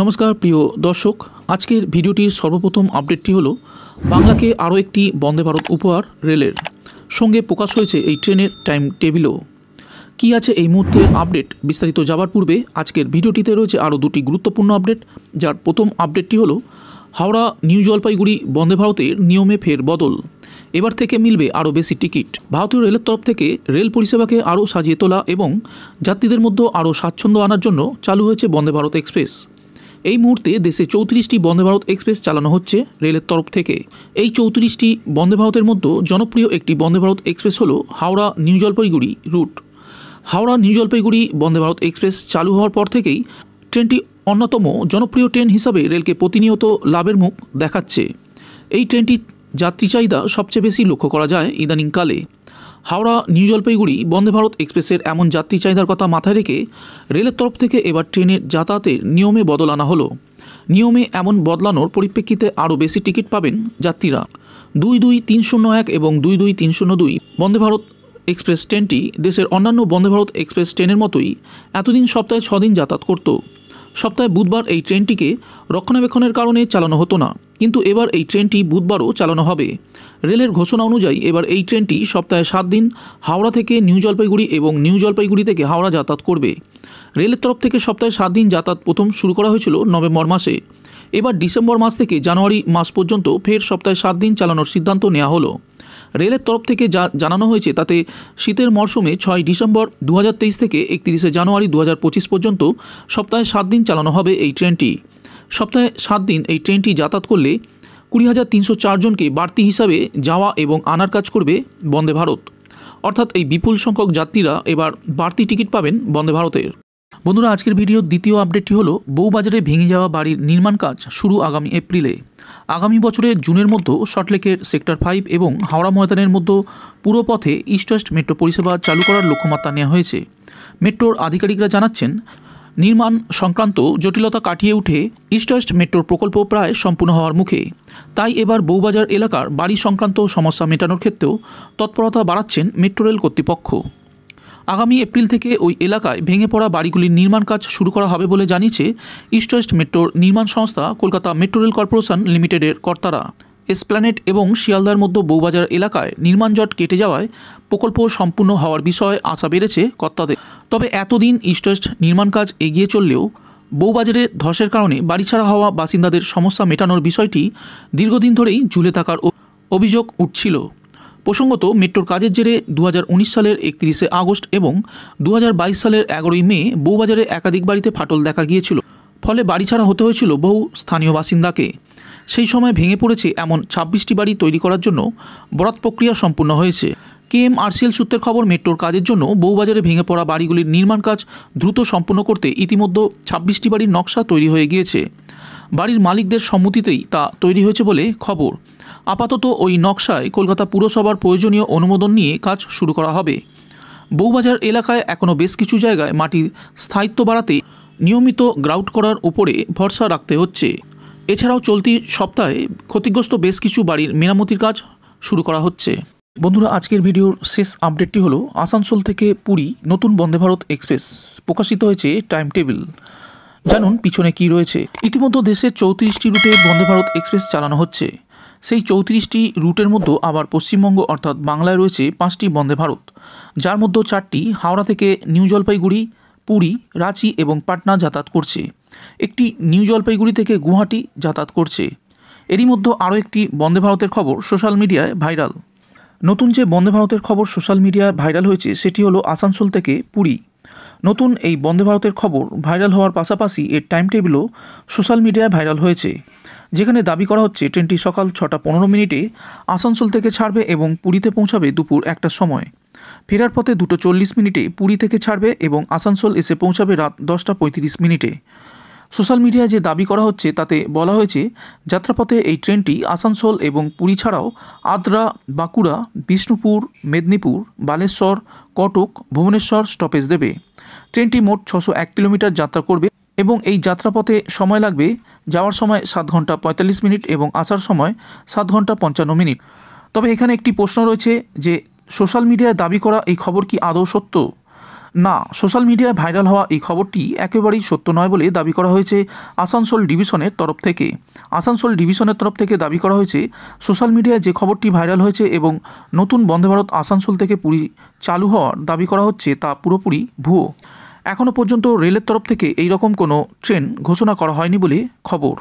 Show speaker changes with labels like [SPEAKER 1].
[SPEAKER 1] নমস্কার প্রিয় দর্শক, আজকের ভিডিওটির সর্বপ্রথম আপডেটটি হলো বাংলাকে আরও একটি বন্দে ভারত উপহার রেলের সঙ্গে প্রকাশ হয়েছে এই ট্রেনের টাইম টেবিলও। কী আছে এই মুহূর্তের আপডেট বিস্তারিত যাবার পূর্বে আজকের ভিডিওটিতে রয়েছে আরও দুটি গুরুত্বপূর্ণ আপডেট। যার প্রথম আপডেটটি হলো হাওড়া নিউ জলপাইগুড়ি বন্দে ভারতের নিয়মে ফের বদল, এবার থেকে মিলবে আরও বেশি টিকিট। ভারতীয় রেলের তরফ থেকে রেল পরিষেবাকে আরও সাজিয়ে তোলা এবং যাত্রীদের মধ্যে আরও স্বাচ্ছন্দ্য আনার জন্য চালু হয়েছে বন্দে ভারত এক্সপ্রেস। এই মুহূর্তে দেশে 34টি বন্দে ভারত এক্সপ্রেস চালানো হচ্ছে রেলের তরফ থেকে। এই 34টি বন্দে ভারতের মধ্যে জনপ্রিয় একটি বন্দে ভারত এক্সপ্রেস হলো Howrah new Jalpaiguri route. Howrah new Jalpaiguri Vande Bharat express চালু হওয়ার পর থেকেই ট্রেনটি অন্যতম জনপ্রিয় ট্রেন হিসাবে রেলকে প্রতিনিয়ত লাভের মুখ দেখাচ্ছে। এই ট্রেনটির যাত্রী চাহিদা সবচেয়ে বেশি লক্ষ্য করা যায় ইদানিংকালে। হাওড়া নিউ জলপাইগুড়ি বন্দে ভারত এক্সপ্রেসের এমন যাত্রী চাহিদার কথা মাথায় রেখে রেলের তরফ থেকে এবার ট্রেনের যাতায়াতের নিয়মে বদল আনা হলো। নিয়মে এমন বদলানোর পরিপ্রেক্ষিতে আরও বেশি টিকিট পাবেন যাত্রীরা। 22301 এবং 22302 বন্দে ভারত এক্সপ্রেস ট্রেনটি দেশের অন্যান্য বন্দে ভারত এক্সপ্রেস ট্রেনের মতোই এতদিন সপ্তাহে 6 দিন যাতায়াত করত। সপ্তাহে বুধবার এই ট্রেনটিকে রক্ষণাবেক্ষণের কারণে চালানো হতো না, কিন্তু এবার এই ট্রেনটি বুধবারও চালানো হবে। রেলের ঘোষণা অনুযায়ী এবার এই ট্রেনটি সপ্তাহে 7 দিন হাওড়া থেকে নিউ জলপাইগুড়ি এবং নিউ জলপাইগুড়ি থেকে হাওড়া যাতায়াত করবে। রেলের তরফ থেকে সপ্তাহে 7 দিন যাতায়াত প্রথম শুরু করা হয়েছিল নভেম্বর মাসে। এবার ডিসেম্বর মাস থেকে জানুয়ারি মাস পর্যন্ত ফের সপ্তাহে 7 দিন চালানোর সিদ্ধান্ত নেওয়া হলো। রেলের তরফ থেকে যা জানানো হয়েছে তাতে শীতের মরশুমে 6 ডিসেম্বর 2023 থেকে 31 জানুয়ারি 2025 পর্যন্ত সপ্তাহে 7 দিন চালানো হবে এই ট্রেনটি। সপ্তাহে 7 দিন এই ট্রেনটি যাতায়াত করলে 20,304 জনকে বাড়তি হিসাবে যাওয়া এবং আনার কাজ করবে বন্দে ভারত। অর্থাৎ এই বিপুল সংখ্যক যাত্রীরা এবার বাড়তি টিকিট পাবেন বন্দে ভারতের। বন্ধুরা, আজকের ভিডিওর দ্বিতীয় আপডেটটি হলো বউবাজারে ভেঙে যাওয়া বাড়ির নির্মাণ কাজ শুরু আগামী এপ্রিলে। আগামী বছরের জুনের মধ্যে সল্টলেকের সেক্টর 5 এবং হাওড়া ময়দানের মধ্যে পুরো পথে ইস্ট ওয়েস্ট মেট্রো পরিষেবা চালু করার লক্ষ্যমাত্রা নেওয়া হয়েছে। মেট্রোর আধিকারিকরা জানাচ্ছেন, নির্মাণ সংক্রান্ত জটিলতা কাটিয়ে উঠে ইস্ট ওয়েস্ট মেট্রোর প্রকল্প প্রায় সম্পূর্ণ হওয়ার মুখে। তাই এবার বউবাজার এলাকার বাড়ি সংক্রান্ত সমস্যা মেটানোর ক্ষেত্রেও তৎপরতা বাড়াচ্ছেন মেট্রো রেল কর্তৃপক্ষ। আগামী এপ্রিল থেকে ওই এলাকায় ভেঙে পড়া বাড়িগুলির নির্মাণ কাজ শুরু করা হবে বলে জানিয়েছে ইস্ট ওয়েস্ট মেট্রোর নির্মাণ সংস্থা কলকাতা মেট্রো রেল কর্পোরেশন লিমিটেডের কর্তারা। এসপ্ল্যানেড এবং শিয়ালদার মধ্যে বউবাজার এলাকায় নির্মাণ জট কেটে যাওয়ায় প্রকল্প সম্পূর্ণ হওয়ার বিষয়ে আশা বেড়েছে কর্তাদের। তবে এতদিন ইস্ট ওয়েস্ট নির্মাণ কাজ এগিয়ে চললেও বউবাজারে ধসের কারণে বাড়ি ছাড়া হওয়া বাসিন্দাদের সমস্যা মেটানোর বিষয়টি দীর্ঘদিন ধরেই ঝুলে থাকার অভিযোগ উঠছিল। প্রসঙ্গত, মেট্রোর কাজের জেরে 2019 সালের 31 আগস্ট এবং 2022 সালের 11 মে বউবাজারে একাধিক বাড়িতে ফাটল দেখা গিয়েছিল। ফলে বাড়ি ছাড়া হতে হয়েছিল বহু স্থানীয় বাসিন্দাকে। সেই সময় ভেঙে পড়েছে এমন 26টি বাড়ি তৈরি করার জন্য বরাত প্রক্রিয়া সম্পূর্ণ হয়েছে। KMRCL সূত্রের খবর, মেট্রোর কাজের জন্য বউবাজারে ভেঙে পড়া বাড়িগুলির নির্মাণ কাজ দ্রুত সম্পূর্ণ করতে ইতিমধ্যে 26টি বাড়ির নকশা তৈরি হয়ে গিয়েছে। বাড়ির মালিকদের সম্মতিতেই তা তৈরি হয়েছে বলে খবর। আপাতত ওই নকশায় কলকাতা পুরসভার প্রয়োজনীয় অনুমোদন নিয়ে কাজ শুরু করা হবে। বউবাজার এলাকায় এখনও বেশ কিছু জায়গায় মাটির স্থায়িত্ব বাড়াতে নিয়মিত গ্রাউট করার উপরে ভরসা রাখতে হচ্ছে। এছাড়াও চলতি সপ্তাহে ক্ষতিগ্রস্ত বেশ কিছু বাড়ির মেরামতির কাজ শুরু করা হচ্ছে। বন্ধুরা, আজকের ভিডিওর শেষ আপডেটটি হলো আসানসোল থেকে পুরী নতুন বন্দে ভারত এক্সপ্রেস প্রকাশিত হয়েছে টাইম টেবিল। জানুন পিছনে কি রয়েছে। ইতিমধ্যে দেশের 34টি রুটে বন্দে ভারত এক্সপ্রেস চালানো হচ্ছে। সেই 34টি রুটের মধ্যে আবার পশ্চিমবঙ্গ অর্থাৎ বাংলায় রয়েছে 5টি বন্দে ভারত, যার মধ্যে 4টি হাওড়া থেকে নিউ জলপাইগুড়ি, পুরী, রাঁচি এবং পাটনা যাতায়াত করছে। একটি নিউ জলপাইগুড়ি থেকে গুয়াহাটি যাতায়াত করছে। এরই মধ্যে আরও একটি বন্দে ভারতের খবর সোশ্যাল মিডিয়ায় ভাইরাল। নতুন যে বন্দে ভারতের খবর সোশ্যাল মিডিয়ায় ভাইরাল হয়েছে সেটি হলো আসানসোল থেকে পুরী। নতুন এই বন্দে ভারতের খবর ভাইরাল হওয়ার পাশাপাশি এর টাইম টেবিলও সোশ্যাল মিডিয়ায় ভাইরাল হয়েছে, যেখানে দাবি করা হচ্ছে ট্রেনটি সকাল 6:15 আসানসোল থেকে ছাড়বে এবং পুরীতে পৌঁছাবে দুপুর 1টার সময়। ফেরার পথে 2:40 পুরী থেকে ছাড়বে এবং আসানসোল এসে পৌঁছাবে রাত 10:35। সোশ্যাল মিডিয়ায় যে দাবি করা হচ্ছে তাতে বলা হয়েছে, যাত্রাপথে এই ট্রেনটি আসানসোল এবং পুরী ছাড়াও আদ্রা, বাঁকুড়া, বিষ্ণুপুর, মেদিনীপুর, বালেশ্বর, কটক, ভুবনেশ্বর স্টপেজ দেবে। ট্রেনটি মোট 601 কিলোমিটার যাত্রা করবে এবং এই যাত্রাপথে সময় লাগবে যাওয়ার সময় 7 ঘন্টা 45 মিনিট এবং আসার সময় 7 ঘন্টা 55 মিনিট। তবে এখানে একটি প্রশ্ন রয়েছে যে সোশ্যাল মিডিয়ায় দাবি করা এই খবর কি আদৌ সত্য? না, সোশ্যাল মিডিয়ায় ভাইরাল হওয়া এই খবরটি একেবারেই সত্য নয় বলে দাবি করা হয়েছে আসানসোল ডিভিশনের তরফ থেকে। আসানসোল ডিভিশনের তরফ থেকে দাবি করা হয়েছে সোশ্যাল মিডিয়ায় যে খবরটি ভাইরাল হয়েছে এবং নতুন বন্দে ভারত আসানসোল থেকে পুরী চালু হওয়ার দাবি করা হচ্ছে তা পুরোপুরি ভুয়ো। এখনও পর্যন্ত রেলের তরফ থেকে এই রকম কোনো ট্রেন ঘোষণা করা হয়নি বলে খবর।